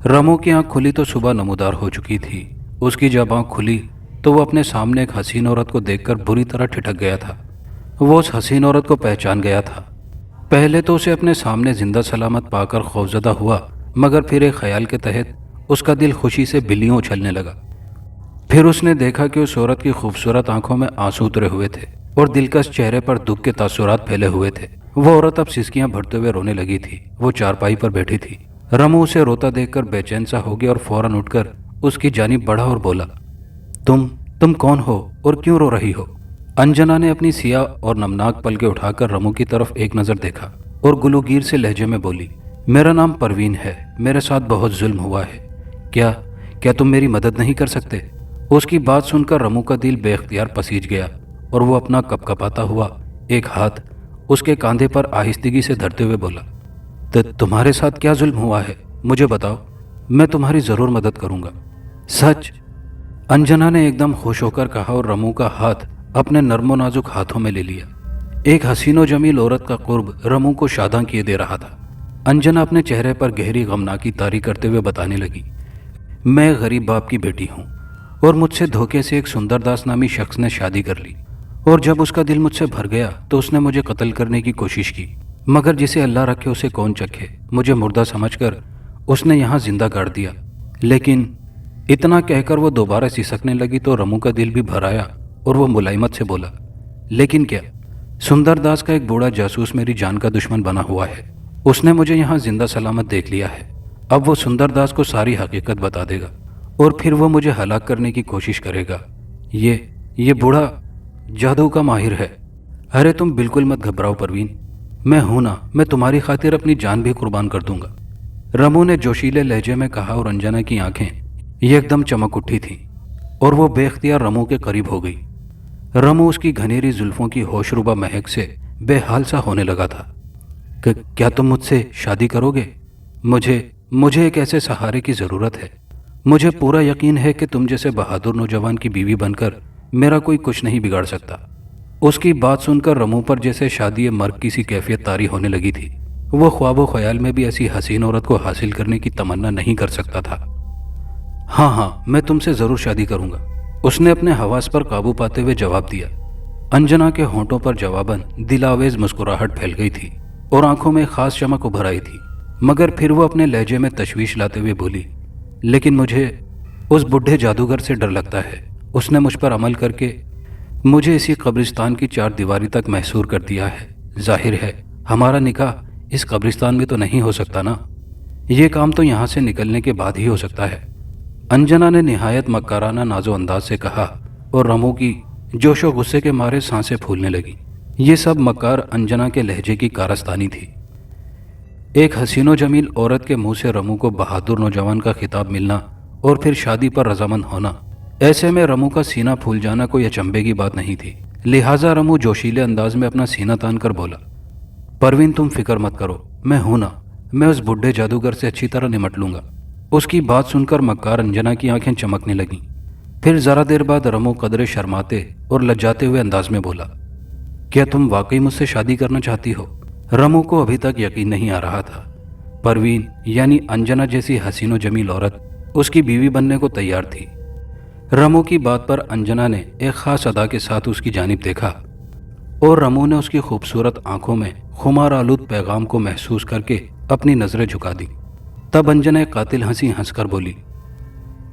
रमू की आंख खुली तो सुबह नमूदार हो चुकी थी। उसकी जब आंख खुली تو وہ اپنے سامنے ایک حسین عورت کو دیکھ کر بری طرح ٹھٹک گیا تھا۔ وہ اس حسین عورت کو پہچان گیا تھا۔ پہلے تو اسے اپنے سامنے زندہ سلامت پا کر خوفزدہ ہوا، مگر پھر ایک خیال کے تحت اس کا دل خوشی سے بلیوں اچھلنے لگا۔ پھر اس نے دیکھا کہ اس عورت کی خوبصورت آنکھوں میں آنسو اترے ہوئے تھے اور دلکش چہرے پر دکھ کے تاثرات پھیلے ہوئے تھے۔ وہ عورت اب سسکیاں بھرتے ہوئے رونے لگی تھی۔ وہ چارپائی پر بیٹھی تھی۔ رمو اسے روتا دیکھ کر بے چین سا ہو گیا اور فوراً اٹھ کر اس کی جانب بڑھا اور بولا، تم کون ہو اور کیوں رو رہی ہو؟ انجنا نے اپنی سیاہ اور نمناک پلکیں اٹھا کر رمو کی طرف ایک نظر دیکھا اور گلوگیر سے لہجے میں بولی، میرا نام پروین ہے، میرے ساتھ بہت ظلم ہوا ہے، کیا تم میری مدد نہیں کر سکتے؟ اس کی بات سن کر رمو کا دل بے اختیار پسیج گیا اور وہ اپنا کپ کپاتا ہوا ایک ہاتھ اس کے کاندھے پر آہستگی سے دھرتے ہوئے بولا، تمہارے ساتھ کیا ظلم ہوا ہے؟ مجھے بتاؤ، میں تمہاری ضرور مدد کروں گا۔ سچ؟ انجنا نے ایک دم خوش ہو کر کہا اور رمو کا ہاتھ اپنے نرم و نازک ہاتھوں میں لے لیا۔ ایک حسین و جمیل عورت کا قرب رمو کو شاداں کیے دے رہا تھا۔ انجنا اپنے چہرے پر گہری غمناکی طاری کرتے ہوئے بتانے لگی، میں غریب باپ کی بیٹی ہوں اور مجھ سے دھوکے سے ایک سندر داس نامی شخص نے شادی کر لی، اور جب اس کا دل مجھ سے بھر گیا تو اس نے مجھے قتل کرنے کی کوشش کی، مگر جسے اللہ رکھے اسے کون چکھے، مجھے مردہ سمجھ کر اس نے یہاں زندہ گاڑ دیا۔ لیکن اتنا کہہ کر وہ دوبارہ سسکنے لگی تو رمو کا دل بھی بھر آیا اور وہ ملائمت سے بولا، لیکن کیا؟ سندر داس کا ایک بوڑھا جاسوس میری جان کا دشمن بنا ہوا ہے، اس نے مجھے یہاں زندہ سلامت دیکھ لیا ہے۔ اب وہ سندر داس کو ساری حقیقت بتا دے گا اور پھر وہ مجھے ہلاک کرنے کی کوشش کرے گا۔ یہ بوڑھا جادو کا ماہر ہے۔ ارے تم بالکل مت گھبراؤ پروین، میں ہوں نا، میں تمہاری خاطر اپنی جان بھی قربان کر دوں گا، رمو نے جوشیلے لہجے میں کہا اور انجنا کی آنکھیں ایک دم چمک اٹھی تھیں اور وہ بے اختیار رمو کے قریب ہو گئی۔ رمو اس کی گھنیری زلفوں کی ہوش ربا مہک سے بے حال سا ہونے لگا تھا۔ کیا تم مجھ سے شادی کرو گے؟ مجھے ایک ایسے سہارے کی ضرورت ہے۔ مجھے پورا یقین ہے کہ تم جیسے بہادر نوجوان کی بیوی بن کر میرا کوئی کچھ نہیں بگاڑ سکتا۔ اس کی بات سن کر رمو پر جیسے شادی مرگ کی سی کیفیت طاری ہونے لگی تھی۔ وہ خواب و خیال میں بھی ایسی حسین عورت کو حاصل کرنے کی تمنا نہیں کر سکتا تھا۔ ہاں میں تم سے ضرور شادی کروں گا، اس نے اپنے حواس پر قابو پاتے ہوئے جواب دیا۔ انجنا کے ہونٹوں پر جواباً دلاویز مسکراہٹ پھیل گئی تھی اور آنکھوں میں خاص چمک ابھر آئی تھی، مگر پھر وہ اپنے لہجے میں تشویش لاتے ہوئے بولی، لیکن مجھے اس بڈھے جادوگر سے ڈر لگتا ہے، اس نے مجھ پر عمل کر کے مجھے اسی قبرستان کی چار دیواری تک محصور کر دیا ہے۔ ظاہر ہے ہمارا نکاح اس قبرستان میں تو نہیں ہو سکتا نا، یہ کام تو یہاں سے نکلنے کے بعد ہی ہو سکتا ہے، انجنا نے نہایت مکارانہ ناز و انداز سے کہا اور رمو کی جوش و غصے کے مارے سانسیں پھولنے لگی۔ یہ سب مکار انجنا کے لہجے کی کارستانی تھی۔ ایک حسین و جمیل عورت کے منہ سے رمو کو بہادر نوجوان کا خطاب ملنا اور پھر شادی پر رضامند ہونا، ایسے میں رمو کا سینہ پھول جانا کوئی اچنبے کی بات نہیں تھی۔ لہٰذا رمو جوشیلے انداز میں اپنا سینہ تان کر بولا، پروین تم فکر مت کرو، میں ہوں نا، میں اس بڈھے جادوگر سے اچھی طرح نمٹ لوں گا۔ اس کی بات سن کر مکار انجنا کی آنکھیں چمکنے لگیں۔ پھر ذرا دیر بعد رمو قدرے شرماتے اور لجاتے ہوئے انداز میں بولا، کیا تم واقعی مجھ سے شادی کرنا چاہتی ہو؟ رمو کو ابھی تک یقین نہیں آ رہا تھا۔ پروین یعنی انجنا جیسی حسین و جمیل عورت اس کی بیوی بننے کو تیار تھی۔ رمو کی بات پر انجنا نے ایک خاص ادا کے ساتھ اس کی جانب دیکھا اور رمو نے اس کی خوبصورت آنکھوں میں خمار آلود پیغام کو محسوس کر کے اپنی نظریں جھکا دی۔ تب انجنا ایک قاتل ہنسی ہنس کر بولی،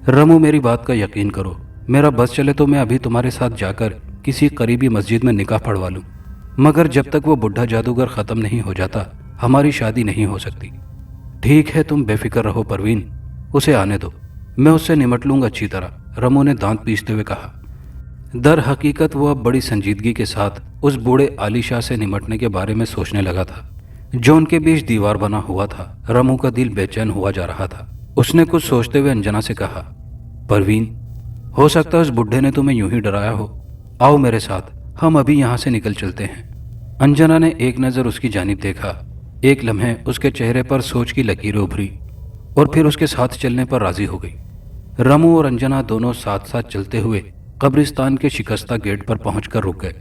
رمو میری بات کا یقین کرو، میرا بس چلے تو میں ابھی تمہارے ساتھ جا کر کسی قریبی مسجد میں نکاح پڑھوا لوں، مگر جب تک وہ بڈھا جادوگر ختم نہیں ہو جاتا ہماری شادی نہیں ہو سکتی۔ ٹھیک ہے تم بے فکر رہو پروین، اسے آنے دو، میں اس سے نمٹ لوں گا اچھی طرح، رمو نے دانت پیستے ہوئے کہا۔ در حقیقت وہ اب بڑی سنجیدگی کے ساتھ اس بوڑھے عالی شاہ سے نمٹنے کے بارے میں سوچنے لگا تھا جو ان کے بیچ دیوار بنا ہوا تھا۔ رمو کا دل بے چین ہوا جا رہا تھا۔ اس نے کچھ سوچتے ہوئے انجنا سے کہا، پروین ہو سکتا ہے اس بڈھے نے تمہیں یوں ہی ڈرایا ہو، آؤ میرے ساتھ، ہم ابھی یہاں سے نکل چلتے ہیں۔ انجنا نے ایک نظر اس کی جانب دیکھا، ایک لمحے اس کے چہرے پر سوچ کی لکیریں ابھری اور پھر اس کے ساتھ چلنے پر راضی ہو گئی۔ رمو اور انجنا دونوں ساتھ ساتھ چلتے ہوئے قبرستان کے شکستہ گیٹ پر پہنچ کر رک گئے۔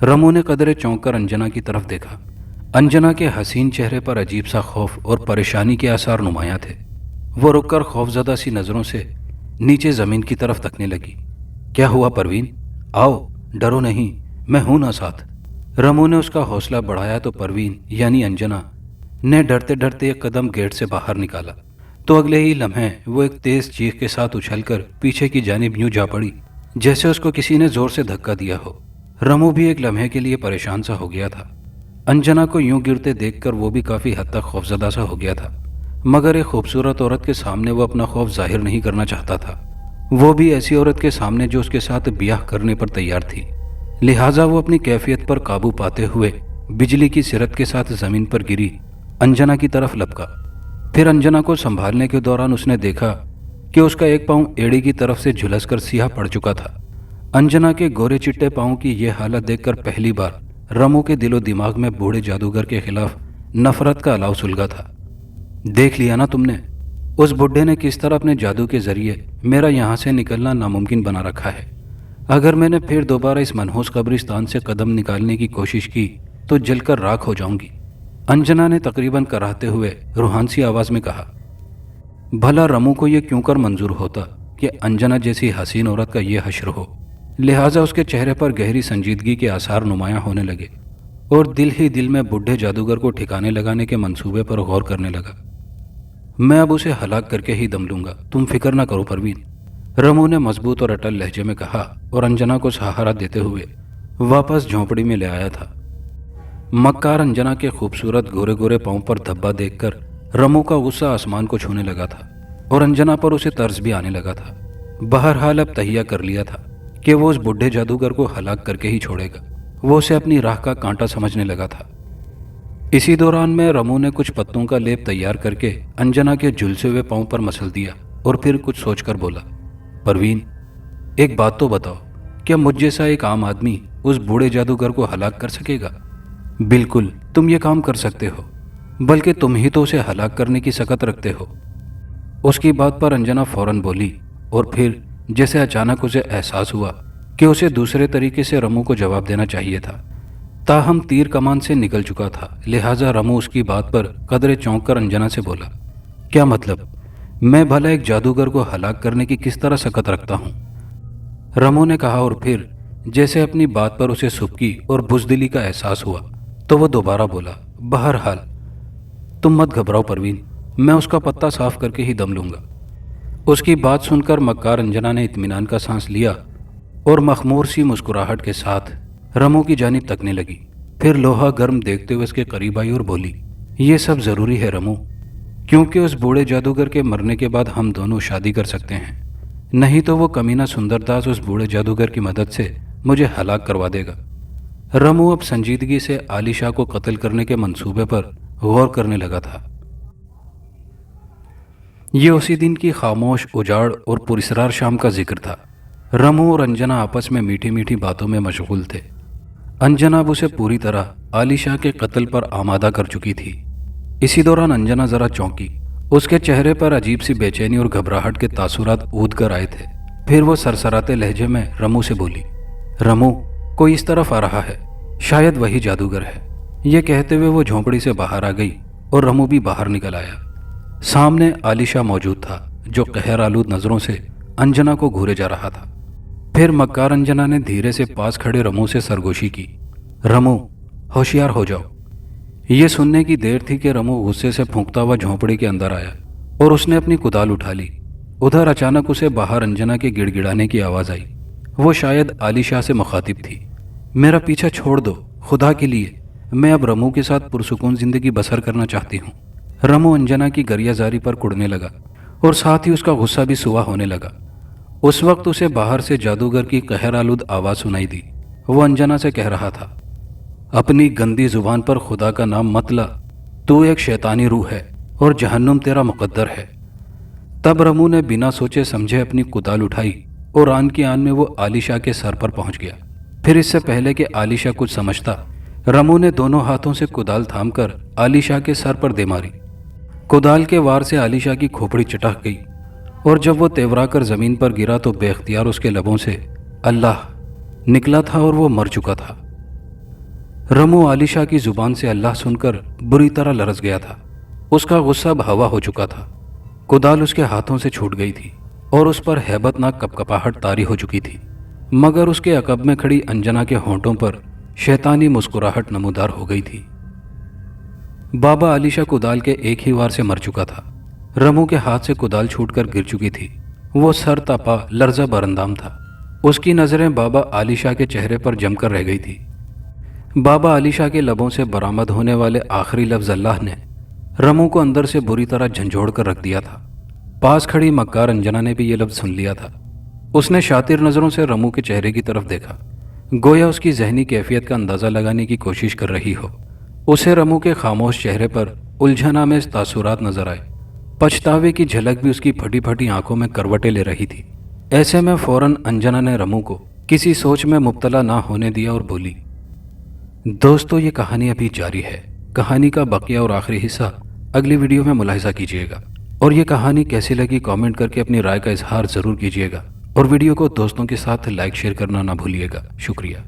رمو نے قدرے چونک کر انجنا کی طرف دیکھا۔ انجنا کے حسین چہرے پر عجیب سا خوف اور پریشانی کے آثار نمایاں تھے۔ وہ رک کر خوفزدہ سی نظروں سے نیچے زمین کی طرف تکنے لگی۔ क्या हुआ परवीन? आओ, डरो नहीं, मैं हूं ना साथ। रमू ने उसका हौसला बढ़ाया तो परवीन यानी अंजना ने डरते डरते एक कदम गेट से बाहर निकाला तो अगले ही लम्हे वो एक तेज चीख के साथ उछलकर पीछे की जानिब यूं जा पड़ी जैसे उसको किसी ने जोर से धक्का दिया हो। रमू भी एक लम्हे के लिए परेशान सा हो गया था। अंजना को यूं गिरते देखकर वो भी काफी हद तक खौफजदा सा हो गया था, मगर एक खूबसूरत औरत के सामने वो अपना खौफ जाहिर नहीं करना चाहता था, वो भी ऐसी औरत के सामने जो उसके साथ ब्याह करने पर तैयार थी। लिहाजा वो अपनी कैफियत पर काबू पाते हुए बिजली की सिरत के साथ जमीन पर गिरी अंजना की तरफ लपका। फिर अंजना को संभालने के दौरान उसने देखा कि उसका एक पांव एड़ी की तरफ से झुलसकर सियाह पड़ चुका था। अंजना के गोरे चिट्टे पांव की यह हालत देखकर पहली बार रमू के दिलो दिमाग में बूढ़े जादूगर के खिलाफ नफरत का अलाव सुलगा था। देख लिया ना तुमने, उस बुढ़े ने किस तरह अपने जादू के जरिए मेरा यहाँ से निकलना नामुमकिन बना रखा है। अगर मैंने फिर दोबारा इस मनहूस कब्रिस्तान से कदम निकालने की कोशिश की तो जलकर राख हो जाऊंगी। अंजना ने तकरीबन कराहते हुए रूहानसी आवाज में कहा। भला रमू को यह क्यों कर मंजूर होता कि अंजना जैसी हसीन औरत का यह हश्र हो। लिहाजा उसके चेहरे पर गहरी संजीदगी के आसार नुमायां होने लगे और दिल ही दिल में बुढ़े जादूगर को ठिकाने लगाने के मंसूबे पर गौर करने लगा। मैं अब उसे हलाक करके ही दम लूंगा, तुम फिक्र ना करो परवीन, रमू ने मजबूत और अटल लहजे में कहा और अंजना को सहारा देते हुए वापस झोंपड़ी में ले आया था। मक्कार अंजना के खूबसूरत गोरे गोरे पांव पर धब्बा देखकर रमू का गुस्सा आसमान को छूने लगा था और अंजना पर उसे तर्स भी आने लगा था। बहरहाल अब तहिया कर लिया था कि वो उस बुढ़े जादूगर को हलाक करके ही छोड़ेगा। वो उसे अपनी राह का कांटा समझने लगा था। इसी दौरान में रमू ने कुछ पत्तों का लेप तैयार करके अंजना के झुलसे हुए पांव पर मसल दिया और फिर कुछ सोचकर बोला, परवीन एक बात तो बताओ, क्या मुझ जैसा एक आम आदमी उस बूढ़े जादूगर को हलाक कर सकेगा? बिल्कुल, तुम ये काम कर सकते हो, बल्कि तुम ही तो उसे हलाक करने की सकत रखते हो। उसकी बात पर अंजना फौरन बोली और फिर जैसे अचानक उसे एहसास हुआ कि उसे दूसरे तरीके से रमू को जवाब देना चाहिए था। ताहम तीर कमान से निकल चुका था, लिहाजा रमू उसकी बात पर कदरे चौंक कर अंजना से बोला, क्या मतलब? मैं भला एक जादूगर को हलाक करने की किस तरह सकत रखता हूँ? रमू ने कहा और फिर जैसे अपनी बात पर उसे सुबकी और बुजदिली का एहसास हुआ तो वो दोबारा बोला, बहरहाल तुम मत घबराओ परवीन, मैं उसका पत्ता साफ करके ही दम लूंगा। उसकी बात सुनकर मक्कार अंजना ने इत्मीनान का सांस लिया और मखमूर सी मुस्कुराहट के साथ रमू की जानिब तकने लगी। फिर लोहा गर्म देखते हुए उसके करीब आई और बोली, ये सब जरूरी है रमू, क्योंकि उस बूढ़े जादूगर के मरने के बाद हम दोनों शादी कर सकते हैं, नहीं तो वो कमीना सुंदरदास उस बूढ़े जादूगर की मदद से मुझे हलाक करवा देगा। रमू अब संजीदगी से आलिशा को कत्ल करने के मंसूबे पर गौर करने लगा था। ये उसी दिन की खामोश, उजाड़ और पुरस्रार शाम का जिक्र था। रमू और अंजना आपस में मीठी मीठी बातों में मशगूल थे। अंजना अब उसे पूरी तरह आलिशा के कत्ल पर आमादा कर चुकी थी। इसी दौरान अंजना जरा चौंकी। उसके चेहरे पर अजीब सी बेचैनी और घबराहट के तासुरात ऊद कर आए थे। फिर वो सरसराते लहजे में रमू से बोली, रमू कोई इस तरफ आ रहा है, शायद वही जादूगर है। ये कहते हुए वो झोंपड़ी से बाहर आ गई और रमू भी बाहर निकल आया। सामने आलिशा मौजूद था जो कहर आलूद नजरों से अंजना को घूरे जा रहा था। फिर मक्कार अंजना ने धीरे से पास खड़े रमू से सरगोशी की, रमू होशियार हो जाओ। ये सुनने की देर थी कि रमू गुस्से से फूंकता हुआ झोंपड़ी के अंदर आया और उसने अपनी कुदाल उठा ली। उधर अचानक उसे बाहर अंजना के गिड़गिड़ाने की आवाज आई। वो शायद आलिशा से मुखातिब थी, मेरा पीछा छोड़ दो, खुदा के लिए, मैं अब रमू के साथ पुरसुकून जिंदगी बसर करना चाहती हूँ। रमू अंजना की गरियाजारी पर कुड़ने लगा और साथ ही उसका गुस्सा भी सुवा होने लगा। उस वक्त उसे बाहर से जादूगर की कहर आलूद आवाज सुनाई दी। वो अंजना से कह रहा था, अपनी गंदी जुबान पर खुदा का नाम मत ला, तू एक शैतानी रूह है और जहन्नुम तेरा मुकद्दर है। तब रमू ने बिना सोचे समझे अपनी कुदाल उठाई और आन की आन में वो आलिशा के सर पर पहुंच गया। फिर इससे पहले कि आलिशा कुछ समझता, रमू ने दोनों हाथों से कुदाल थामकर आलिशा के सर पर दे मारी। कुदाल के वार से आलिशा की खोपड़ी चटक गई और जब वो तेवरा कर जमीन पर गिरा तो बेख्तियार उसके लबों से अल्लाह निकला था और वो मर चुका था। रमू आलिशा की जुबान से अल्लाह सुनकर बुरी तरह लरस गया था। उसका गुस्सा अब हवा हो चुका था। कुदाल उसके हाथों से छूट गई थी और उस पर हैबतनाक कपकपाहट तारी हो चुकी थी। मगर उसके अकब में खड़ी अंजना के होंठों पर शैतानी मुस्कुराहट नमूदार हो गई थी। बाबा आलिशा कुदाल के एक ही वार से मर चुका था। रमू के हाथ से कुदाल छूटकर गिर चुकी थी। वो सर तपा लर्जा बरंदाम था। उसकी नज़रें बाबा आलिशा के चेहरे पर जमकर रह गई थी। बाबा आलिशा के लबों से बरामद होने वाले आखिरी लफ्ज़ अल्लाह ने रमू को अंदर से बुरी तरह झंझोड़ कर रख दिया था। पास खड़ी मक्कार अंजना ने भी ये लफ्ज़ सुन लिया था। उसने शातिर नज़रों से रमू के चेहरे की तरफ देखा, गोया उसकी जहनी कैफियत का अंदाज़ा लगाने की कोशिश कर रही हो। उसे रमू के खामोश चेहरे पर उलझना में तासुरात नजर आए। पछतावे की झलक भी उसकी फटी फटी आंखों में करवटें ले रही थी। ऐसे में फौरन अंजना ने रमू को किसी सोच में मुब्तला ना होने दिया और बोली, दोस्तों ये कहानी अभी जारी है। कहानी का बाकिया और आखिरी हिस्सा अगली वीडियो में मुलाहिजा कीजिएगा। और ये कहानी कैसी लगी कमेंट करके अपनी राय का इजहार ज़रूर कीजिएगा। और वीडियो को दोस्तों के साथ लाइक शेयर करना ना भूलिएगा। शुक्रिया।